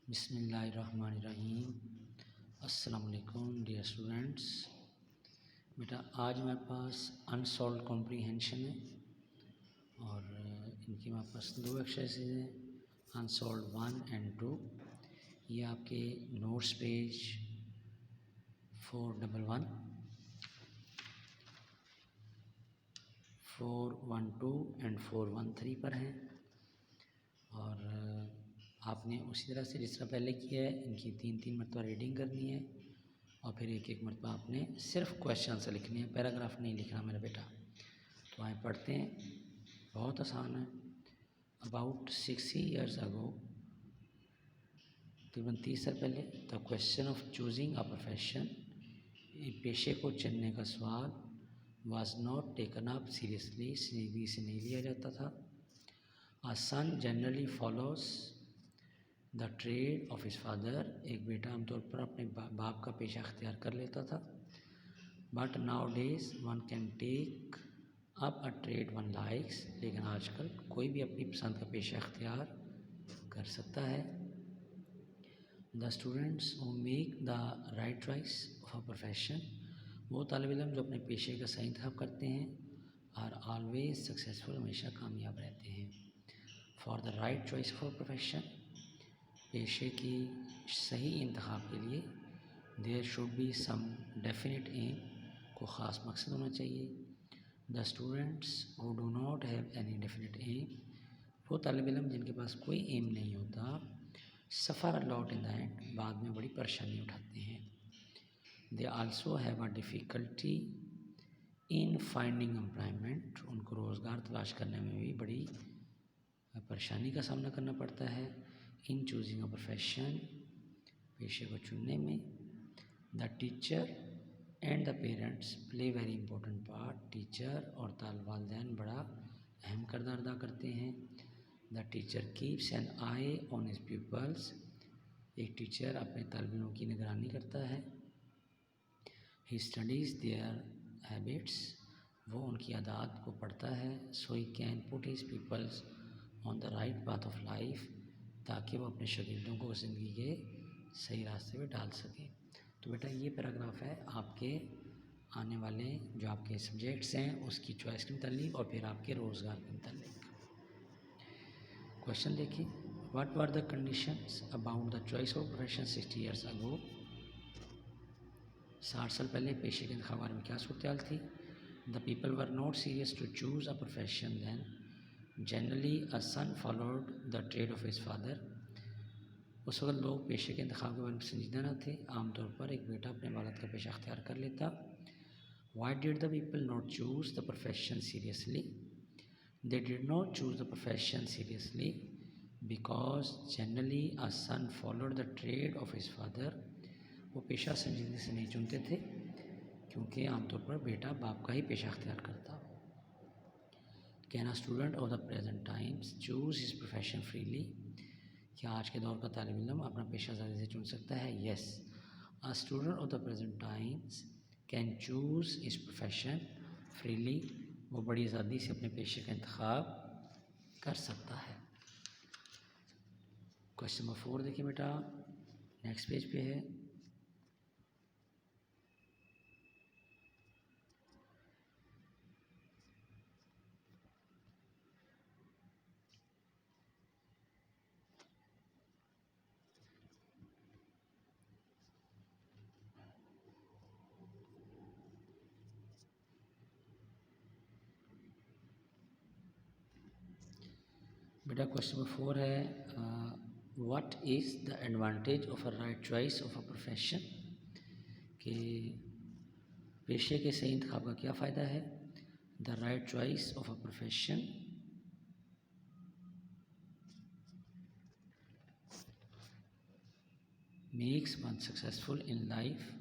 बिस्मिल्लाहिर्रहमानिर्रहीम। अस्सलाम वालेकुम डियर स्टूडेंट्स। बेटा आज हमारे पास अनसॉल्व कॉम्प्रीहेंशन है और इनकी हमारे पास दो एक्सरसाइज हैं, अनसॉल्व 1 एंड 2। ये आपके नोट्स पेज 411, 412 एंड 413 पर हैं और आपने उसी तरह से जिस तरह पहले किया है इनकी 3-3 मरतबा रीडिंग करनी है और फिर एक मरतबा आपने सिर्फ क्वेश्चन आंसर लिखने हैं, पैराग्राफ नहीं लिखना मेरा बेटा। तो आए पढ़ते हैं, बहुत आसान है। अबाउट 60 years ago, तकरीबन 30 साल पहले, the question of choosing a profession, पेशे को चुनने का सवाल, was not taken up seriously, seriously से नहीं लिया जाता था। A son generally follows the trade of his father, एक बेटा आमतौर पर अपने बाप का पेशा अख्तियार कर लेता था। But nowadays one can take up a trade one likes, लेकिन आजकल कोई भी अपनी पसंद का पेशा अख्तियार कर सकता है। The students who make the right choice of a profession, वो तालिब इल्म जो अपने पेशे का सही इंतखाब करते हैं, आर ऑलवेज सक्सेसफुल, हमेशा कामयाब रहते हैं। For the right choice of a profession, पेशे की सही इंतखाब के लिए, there should be some definite aim, को ख़ास मकसद होना चाहिए। The students who do not have any definite aim, वो तालिब इल्म जिनके पास कोई एम नहीं होता, suffer lot in the end, बाद में बड़ी परेशानी उठाते हैं। They also have a difficulty in finding employment, उनको रोज़गार तलाश करने में भी बड़ी परेशानी का सामना करना पड़ता है। इन चूजिंग अ प्रोफेशन, पेशे को चुनने में। The teacher and the parents play very important part, teacher और वालिदैन बड़ा अहम किरदार अदा करते हैं। The teacher keeps an eye on his pupils, एक टीचर अपने तालिब इल्मों की निगरानी करता है। ही स्टडीज़ देयर हैबिट्स, वो उनकी आदत को पढ़ता है। So he can put his peoples on the right path of life, ताकि वो अपने शागिर्दों को ज़िंदगी के सही रास्ते पे डाल सकें। तो बेटा ये पैराग्राफ है आपके आने वाले जो आपके सब्जेक्ट्स हैं उसकी चॉइस के मुतालिक और फिर आपके रोज़गार के मुतालिक। क्वेश्चन देखिए, what were the conditions about the choice of profession 60 years ago, 60 साल पहले पेशे के इंतखाब में क्या सूरत थी। The people were not serious to choose a profession then, generally a son followed the trade of his father, उस वक्त लोग पेशे के इंतखाब के बारे में संजीदा न थे, आमतौर पर एक बेटा अपने वालिद का पेशा अख्तियार कर लेता। Why did the people not choose the profession seriously, they did not choose the profession seriously because generally a son followed the trade of his father, वो पेशा संजीदगी से नहीं चुनते थे क्योंकि आमतौर पर बेटा बाप का ही पेशा अख्तियार करता। Can a student of the present times choose his profession freely, क्या आज के दौर का तालिब इल्म अपना पेशा आज़ादी से चुन सकता है। Yes, a student of the present times can choose his profession freely, वो बड़ी आज़ादी से अपने पेशे का इंतखाब कर सकता है। क्वेश्चन नंबर 4 देखिए बेटा, नेक्स्ट पेज पे है। बेटा क्वेश्चन नंबर 4 है, what is the advantage of a right choice of a profession, कि पेशे के सही इंतखाब का क्या फ़ायदा है। The right choice of a profession makes one successful in life,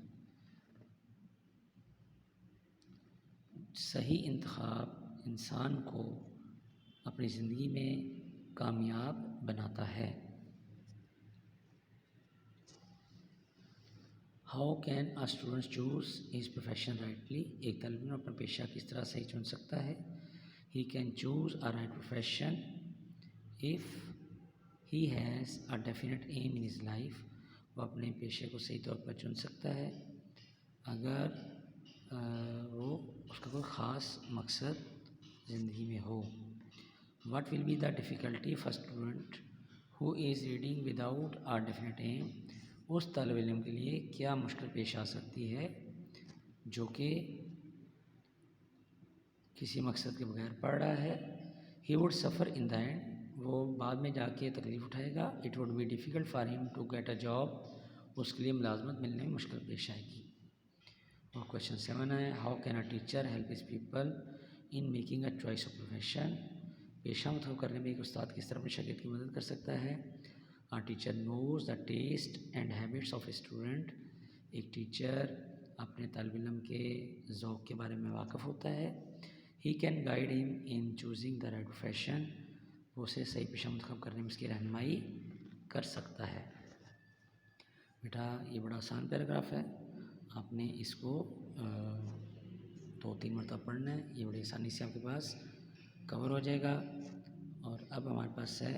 सही इंतखाब इंसान को अपनी ज़िंदगी में कामयाब बनाता है। How can a student choose his profession rightly, एक तालिब इल्म अपना पेशा किस तरह सही चुन सकता है। He can choose a right profession if he has a definite aim in his life, वो अपने पेशे को सही तौर पर चुन सकता है अगर वो उसका कोई ख़ास मकसद ज़िंदगी में हो। What will be the difficulty for student who is reading without a definite aim? उस तालिब इल्म के लिए क्या मुश्किल पेश आ सकती है जो कि किसी मकसद के बगैर पढ़ रहा है। He would suffer in the end, वो बाद में जाके तकलीफ़ उठाएगा। It would be difficult for him to get a job, उसके लिए मुलाजमत मिलने में मुश्किल पेश आएगी। और क्वेश्चन 7 है, how can a teacher help his people in making a choice of profession? पेशा मुंतखब करने में एक उस्ताद किस तरह अपने शागिर्द की मदद कर सकता है। A teacher knows the test and habits of a student, एक टीचर अपने तालिब इल्म के ज़ौक़ के बारे में वाकिफ़ होता है। He can guide him in choosing the right profession, वो उसे सही पेशा मुंतखब करने में उसकी रहनुमाई कर सकता है। बेटा ये बड़ा आसान पैराग्राफ है, आपने इसको 2-3 मरतबा पढ़ना है, ये बड़ी आसानी से आपके पास कवर हो जाएगा। और अब हमारे पास है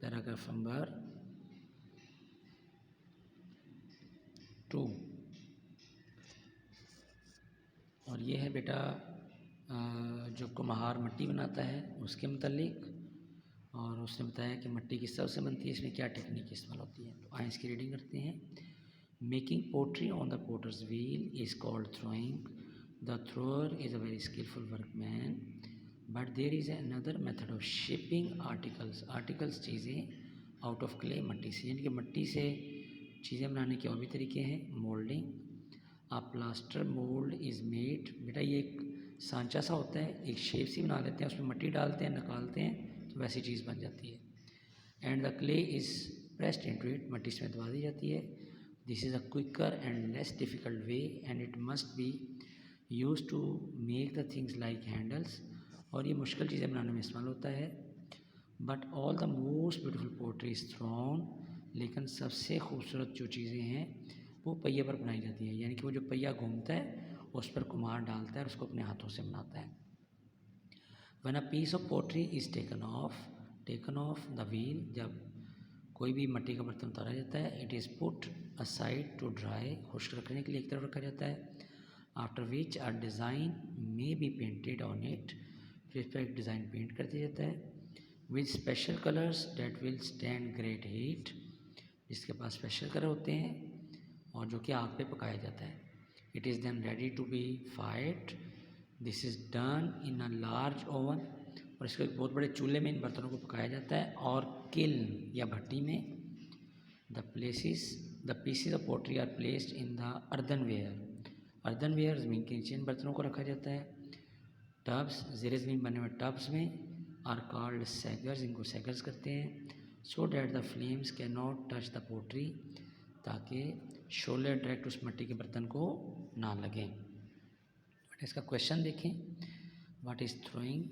पैराग्राफ नंबर 2, और ये है बेटा जो कुम्हार मिट्टी बनाता है उसके मुतालिक, और उसने बताया कि मिट्टी किस तरह से बनती है, इसमें क्या टेक्निक इस्तेमाल होती है। तो आइए इसकी रीडिंग करते हैं। Making pottery on the potter's wheel is called throwing. The thrower is a very skilful workman, but there is another method of shaping articles. Articles चीज़ें आउट ऑफ क्ले, मिट्टी से, यानी कि मिट्टी से चीज़ें बनाने के और भी तरीके हैं। Moulding, a plaster mould is made, बेटा ये एक सांचा सा होता है, एक शेप सी बना लेते हैं, उसमें मिट्टी डालते हैं, निकालते हैं तो वैसी चीज़ बन जाती है। And the clay is pressed into it, मिट्टी इसमें दबा दी जाती है। This is a quicker and less difficult way and it must be use to make the things like handles, और ये मुश्किल चीज़ें बनाने में इस्तेमाल होता है। But all the most beautiful pottery is thrown, लेकिन सबसे खूबसूरत जो चीज़ें हैं वो पहिए पर बनाई जाती हैं, यानी कि वो जो पहिया घूमता है उस पर कुम्हार डालता है और उसको अपने हाथों से बनाता है। When a piece of pottery is taken off the wheel, जब कोई भी मिट्टी का बर्तन उतारा जाता है, it is put aside to dry, खुश्क रखने के लिए एक तरफ रखा जाता है। After which a design may be painted on it, फिर इस पर एक डिज़ाइन पेंट कर दिया जाता है। With special colours that will stand great heat, जिसके पास स्पेशल कलर होते हैं और जो कि आग पे पकाया जाता है। It is then ready to be fired, this is done in a large oven, और इसको एक बहुत बड़े चूल्हे में इन बर्तनों को पकाया जाता है, और किल्न या भट्टी में। The pieces of pottery are placed in the earthenware, ज़मीन के नीचे इन बर्तनों को रखा जाता है। टब्स, ज़ेर ज़मीन बने हुए टब्स में, आर कॉल्ड सैगर्स, इनको सैगर्स करते हैं। So that the flames can not touch the pottery, ताकि शोले डायरेक्ट उस मिट्टी के बर्तन को ना लगें। इसका क्वेश्चन देखें, what is throwing?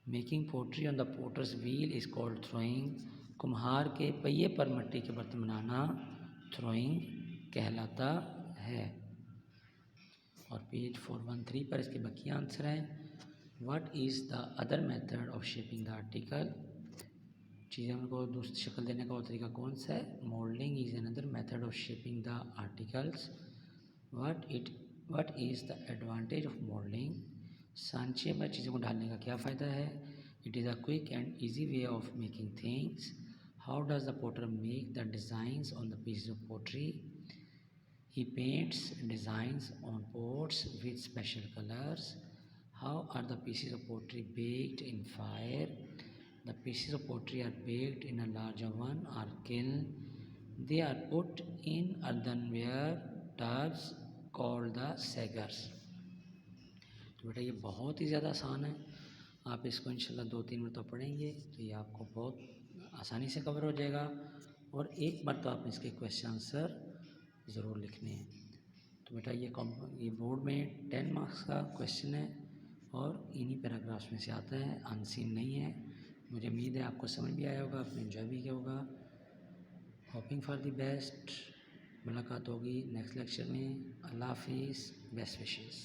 Making pottery on the potter's wheel is called throwing, कुम्हार के पहिए पर मिट्टी के बर्तन बनाना थ्रोइंग कहलाता है। और पेज 413 पर इसके बाकी आंसर हैं। What is the other method of shaping the article, चीज़ों को दूसरी शक्ल देने का और तरीका कौन सा है? Moulding is another method of shaping the articles. What is the advantage of moulding, सांचे पर चीज़ों को ढालने का क्या फ़ायदा है? It is a quick and easy way of making things. How does the potter make the designs on the pieces of pottery? He paints designs on pots with special colors. How are the pieces of pottery baked in fire? The pieces of pottery are baked in a large oven or kiln. They are put in earthenware tubs called the saggers. तो बेटा ये बहुत ही ज़्यादा आसान है, आप इसको इंशाल्लाह 2-3 मरतबा पढ़ेंगे तो ये आपको बहुत आसानी से कवर हो जाएगा। और एक बार तो आपने इसके क्वेश्चन आंसर ज़रूर लिखने हैं। तो बेटा ये बोर्ड में 10 मार्क्स का क्वेश्चन है और इन्हीं पैराग्राफ्स में से आता है, अनसीन नहीं है। मुझे उम्मीद है आपको समझ भी आया होगा, आपने एंजॉय भी किया होगा। Hoping for the best. मुलाकात होगी नेक्स्ट लेक्चर में। अल्लाह हाफिज़, बेस्ट विशेस।